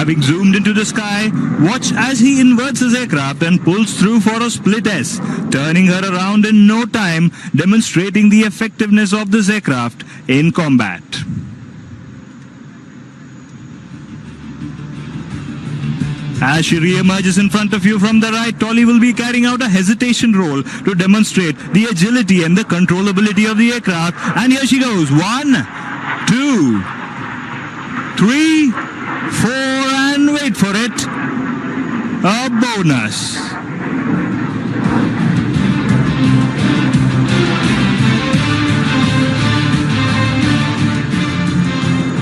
Having zoomed into the sky, watch as he inverts his aircraft and pulls through for a split S, turning her around in no time, demonstrating the effectiveness of this aircraft in combat. As she re-emerges in front of you from the right, Tolly will be carrying out a hesitation roll to demonstrate the agility and the controllability of the aircraft. And here she goes. 1, 2, 3, 4, and wait for it. A bonus.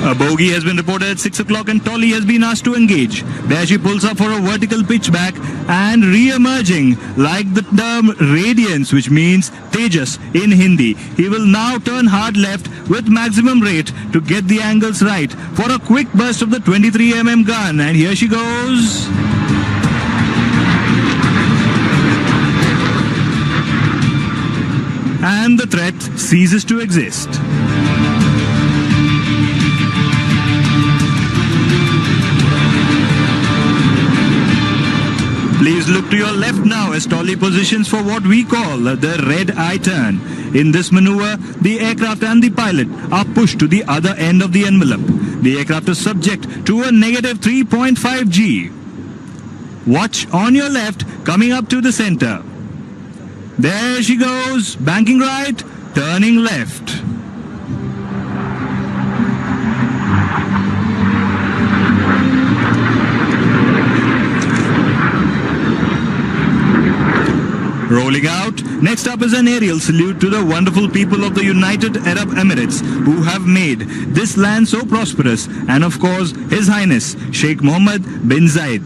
A bogey has been reported at 6 o'clock and Tolly has been asked to engage. There she pulls up for a vertical pitchback and re-emerging like the term radiance, which means Tejas in Hindi. He will now turn hard left with maximum rate to get the angles right for a quick burst of the 23mm gun. And here she goes. And the threat ceases to exist. Please look to your left now as Tolly positions for what we call the red eye turn. In this maneuver, the aircraft and the pilot are pushed to the other end of the envelope. The aircraft is subject to a negative 3.5 G. Watch on your left, coming up to the center. There she goes, banking right, turning left. Rolling out, next up is an aerial salute to the wonderful people of the United Arab Emirates who have made this land so prosperous, and of course His Highness Sheikh Mohammed bin Zayed.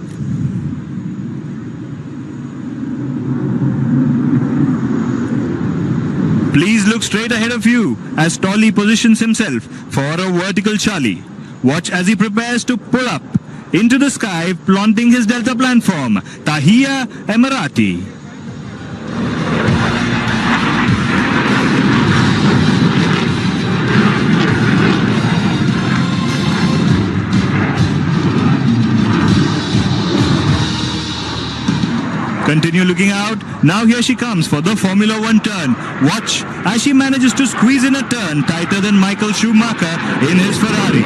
Please look straight ahead of you as Tolly positions himself for a vertical Charlie. Watch as he prepares to pull up into the sky, flaunting his Delta platform, Tahia Emirati. Continue looking out. Now here she comes for the Formula 1 turn. Watch as she manages to squeeze in a turn tighter than Michael Schumacher in his Ferrari.